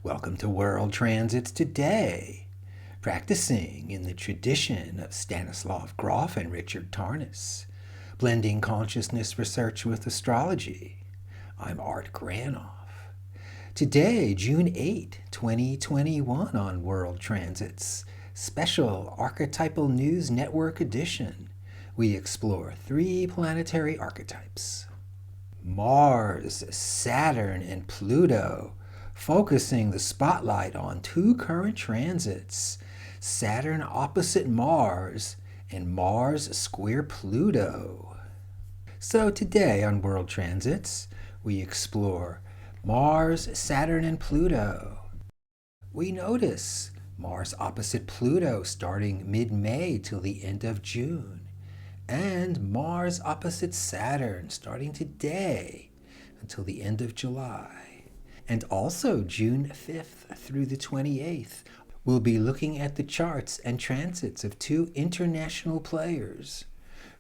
Welcome to World Transits Today, practicing in the tradition of Stanislav Grof and Richard Tarnas, blending consciousness research with astrology. I'm Art Granoff. Today, June 8, 2021 on World Transits, special Archetypal News Network edition. We explore 3 planetary archetypes: Mars, Saturn, and Pluto, focusing the spotlight on 2 current transits, Saturn opposite Mars and Mars square Pluto. So today on World Transits, we explore Mars, Saturn, and Pluto. We notice Mars opposite Pluto starting mid-May till the end of June, and Mars opposite Saturn starting today until the end of July. And also June 5th through the 28th, we'll be looking at the charts and transits of 2 international players.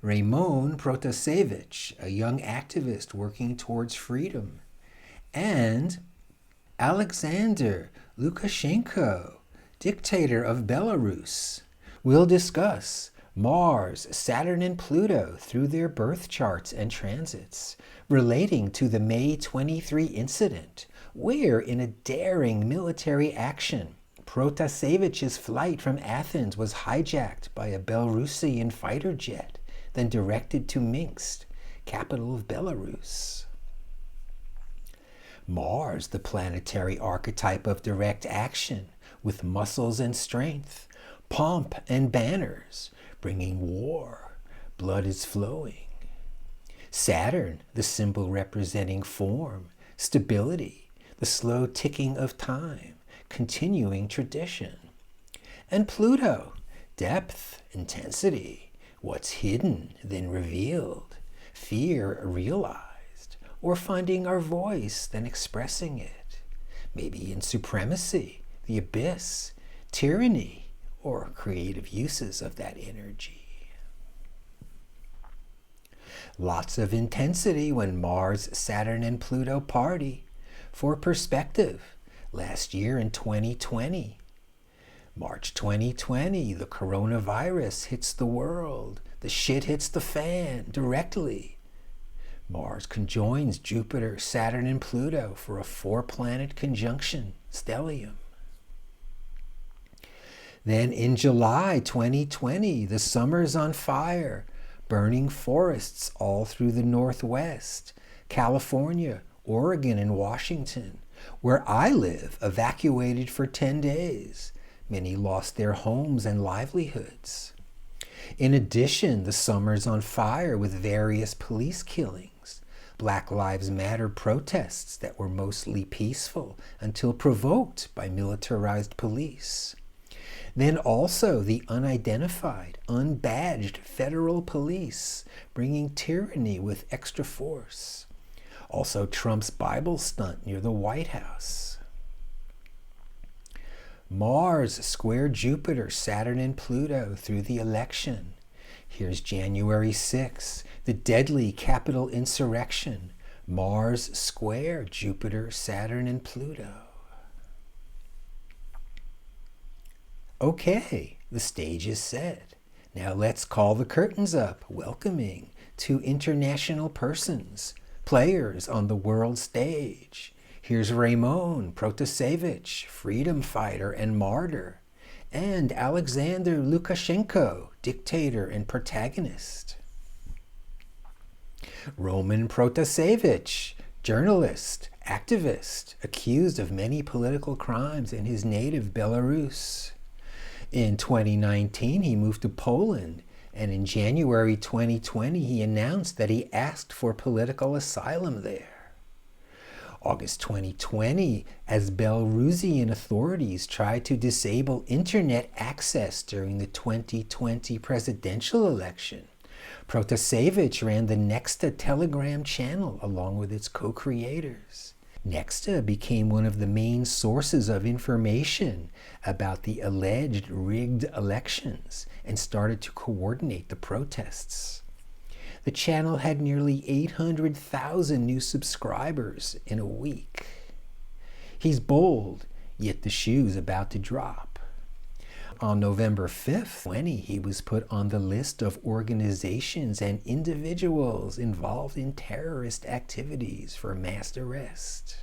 Ramon Protasevich, a young activist working towards freedom, and Alexander Lukashenko, dictator of Belarus. We'll discuss Mars, Saturn, and Pluto through their birth charts and transits, relating to the May 23 incident, where in a daring military action, Protasevich's flight from Athens was hijacked by a Belarusian fighter jet, then directed to Minsk, capital of Belarus. Mars, the planetary archetype of direct action, with muscles and strength, pomp and banners, bringing war, blood is flowing. Saturn, the symbol representing form, stability, the slow ticking of time, continuing tradition. And Pluto, depth, intensity, what's hidden then revealed, fear realized, or finding our voice then expressing it, maybe in supremacy, the abyss, tyranny, or creative uses of that energy. Lots of intensity when Mars, Saturn, and Pluto party. For perspective, last year in 2020, March 2020, the coronavirus hits the world. The shit hits the fan directly. Mars conjoins Jupiter, Saturn, and Pluto for a 4-planet conjunction, stellium. Then in July 2020, the summer's on fire, burning forests all through the Northwest, California, Oregon, and Washington, where I live, evacuated for 10 days. Many lost their homes and livelihoods. In addition, the summer's on fire with various police killings, Black Lives Matter protests that were mostly peaceful until provoked by militarized police. Then also the unidentified, unbadged federal police, bringing tyranny with extra force. Also Trump's Bible stunt near the White House. Mars square Jupiter, Saturn, and Pluto through the election. Here's January 6, the deadly Capitol insurrection. Mars square Jupiter, Saturn, and Pluto. Okay, the stage is set. Now let's call the curtains up, welcoming 2 international persons, players on the world stage. Here's Ramon Protasevich, freedom fighter and martyr, and Alexander Lukashenko, dictator and protagonist. Roman Protasevich, journalist, activist, accused of many political crimes in his native Belarus. In 2019, he moved to Poland, and in January 2020, he announced that he asked for political asylum there. August 2020, as Belarusian authorities tried to disable internet access during the 2020 presidential election, Protasevich ran the Nexta Telegram channel along with its co-creators. Nexta became one of the main sources of information about the alleged rigged elections and started to coordinate the protests. The channel had nearly 800,000 new subscribers in a week. He's bold, yet the shoe's about to drop. On November 5th, 2020, he was put on the list of organizations and individuals involved in terrorist activities for mass arrest.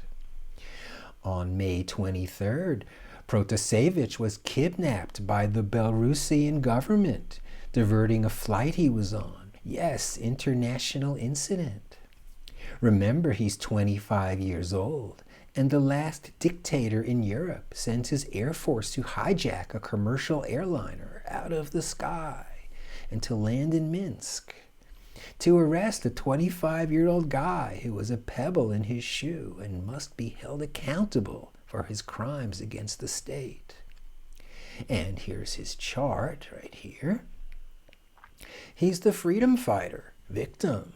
On May 23rd, Protasevich was kidnapped by the Belarusian government, diverting a flight he was on. Yes, international incident. Remember, he's 25 years old, and the last dictator in Europe sends his air force to hijack a commercial airliner out of the sky and to land in Minsk, to arrest a 25-year-old guy who was a pebble in his shoe and must be held accountable for his crimes against the state. And here's his chart right here. He's the freedom fighter, victim.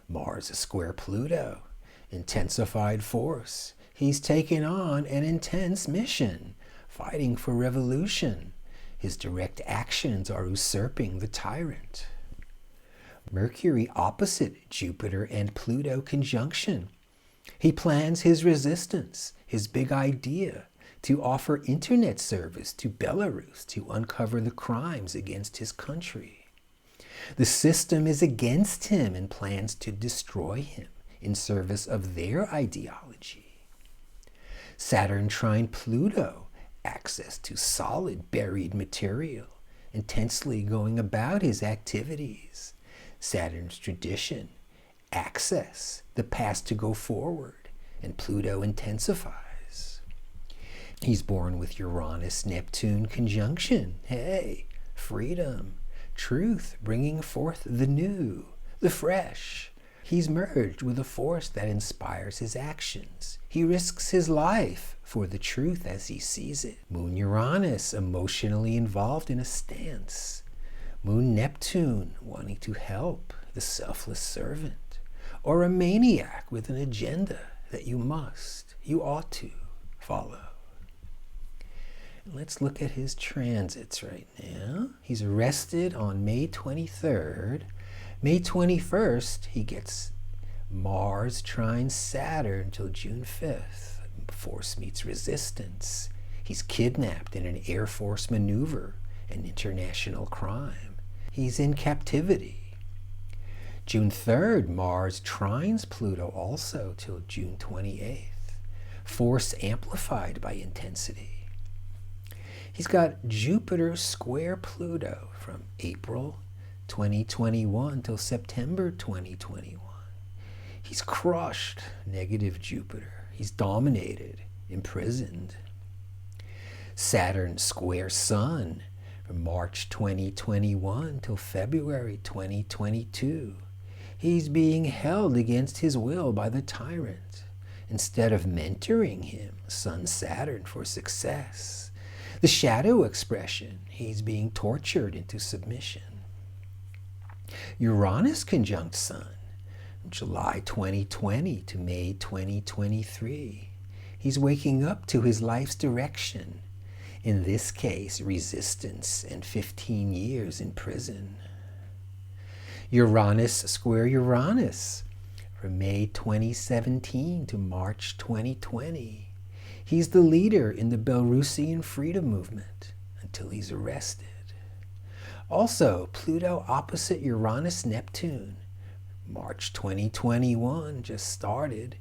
Mars a square Pluto. Intensified force. He's taken on an intense mission, fighting for revolution. His direct actions are usurping the tyrant. Mercury opposite Jupiter and Pluto conjunction. He plans his resistance, his big idea, to offer internet service to Belarus to uncover the crimes against his country. The system is against him and plans to destroy him in service of their ideology. Saturn trine Pluto, access to solid buried material, intensely going about his activities. Saturn's tradition, access, the past to go forward, and Pluto intensifies. He's born with Uranus-Neptune conjunction. Hey, freedom, truth, bringing forth the new, the fresh. He's merged with a force that inspires his actions. He risks his life for the truth as he sees it. Moon Uranus, emotionally involved in a stance. Moon Neptune, wanting to help, the selfless servant. Or a maniac with an agenda that you ought to follow. Let's look at his transits right now. He's arrested on May 23rd. May 21st, he gets Mars trine Saturn until June 5th. Force meets resistance. He's kidnapped in an Air Force maneuver, an international crime. He's in captivity. June 3rd, Mars trines Pluto also till June 28th. Force amplified by intensity. He's got Jupiter square Pluto from April 2021 till September 2021. He's crushed, negative Jupiter. He's dominated, imprisoned. Saturn square Sun from March 2021 till February 2022. He's being held against his will by the tyrant. Instead of mentoring him, Sun Saturn, for success. The shadow expression, he's being tortured into submission. Uranus conjunct Sun, July 2020 to May 2023. He's waking up to his life's direction. In this case, resistance and 15 years in prison. Uranus square Uranus from May 2017 to March 2020. He's the leader in the Belarusian freedom movement until he's arrested. Also, Pluto opposite Uranus-Neptune. March 2021 just started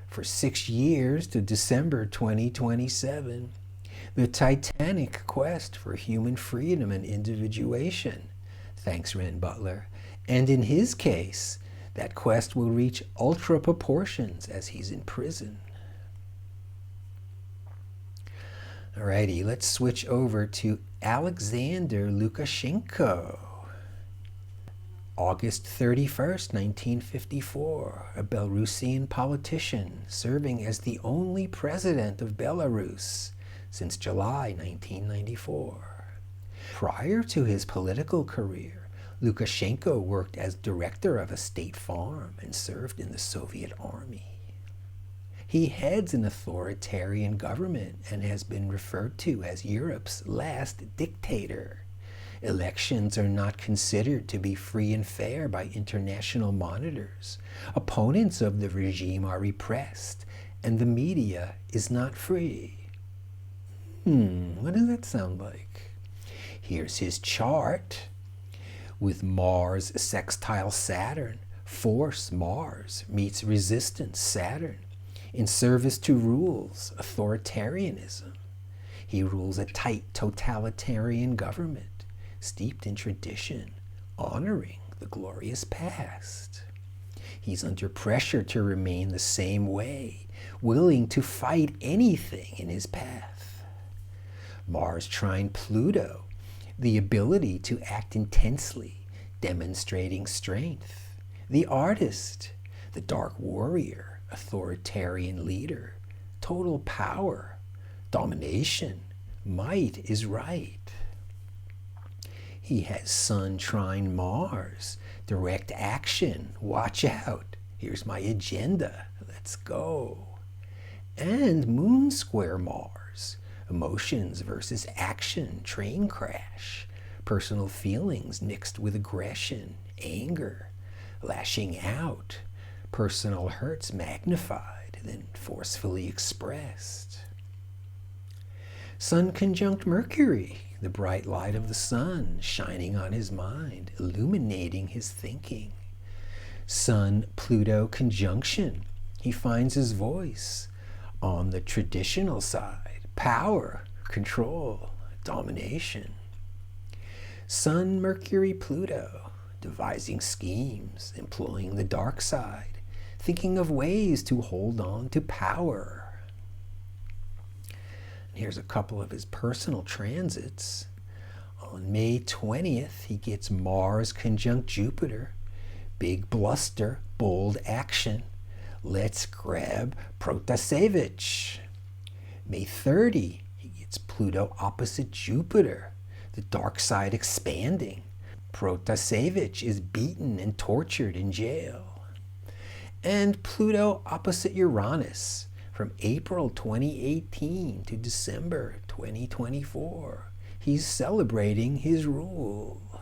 for 6 years to December 2027. The titanic quest for human freedom and individuation. Thanks, Ren Butler. And in his case, that quest will reach ultra proportions as he's in prison. Alrighty, let's switch over to Alexander Lukashenko. August 31st, 1954, a Belarusian politician serving as the only president of Belarus since July 1994. Prior to his political career, Lukashenko worked as director of a state farm and served in the Soviet Army. He heads an authoritarian government and has been referred to as Europe's last dictator. Elections are not considered to be free and fair by international monitors. Opponents of the regime are repressed, and the media is not free. What does that sound like? Here's his chart. With Mars sextile Saturn, force Mars meets resistance Saturn. In service to rules, authoritarianism. He rules a tight totalitarian government, steeped in tradition, honoring the glorious past. He's under pressure to remain the same way, willing to fight anything in his path. Mars trine Pluto, the ability to act intensely, demonstrating strength. The artist, the dark warrior, authoritarian leader, total power, domination, might is right. He has Sun trine Mars, direct action, watch out, here's my agenda, let's go. And Moon square Mars, emotions versus action, train crash, personal feelings mixed with aggression, anger, lashing out, personal hurts magnified, then forcefully expressed. Sun conjunct Mercury, the bright light of the sun shining on his mind, illuminating his thinking. Sun-Pluto conjunction, he finds his voice on the traditional side, power, control, domination. Sun-Mercury-Pluto, devising schemes, employing the dark side, thinking of ways to hold on to power. Here's a couple of his personal transits. On May 20th, he gets Mars conjunct Jupiter. Big bluster, bold action. Let's grab Protasevich. May 30, he gets Pluto opposite Jupiter. The dark side expanding. Protasevich is beaten and tortured in jail. And Pluto opposite Uranus. From April 2018 to December 2024, he's celebrating his rule.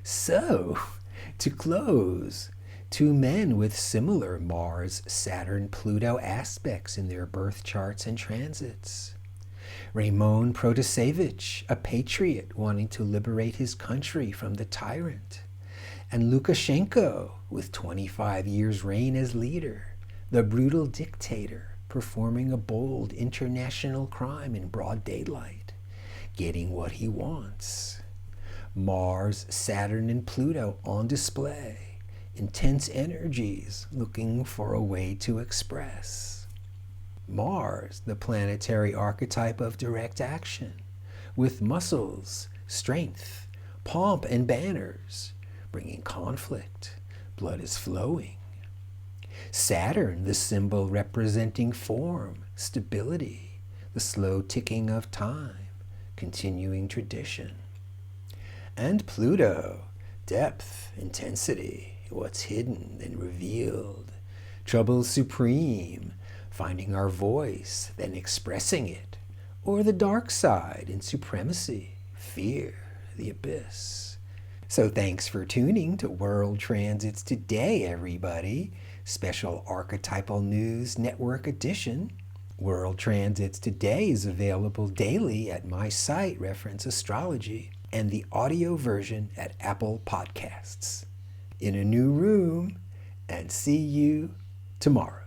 So, to close, two men with similar Mars, Saturn, Pluto aspects in their birth charts and transits. Ramon Protasevich, a patriot wanting to liberate his country from the tyrant. And Lukashenko, with 25 years' reign as leader, the brutal dictator, performing a bold international crime in broad daylight, getting what he wants. Mars, Saturn, and Pluto on display, intense energies looking for a way to express. Mars, the planetary archetype of direct action, with muscles, strength, pomp, and banners, bringing conflict, blood is flowing. Saturn, the symbol representing form, stability, the slow ticking of time, continuing tradition. And Pluto, depth, intensity, what's hidden then revealed, trouble supreme, finding our voice, then expressing it, or the dark side in supremacy, fear, the abyss. So thanks for tuning to World Transits Today, everybody. Special Archetypal News Network edition. World Transits Today is available daily at my site, Reference Astrology, and the audio version at Apple Podcasts. In a new room, and see you tomorrow.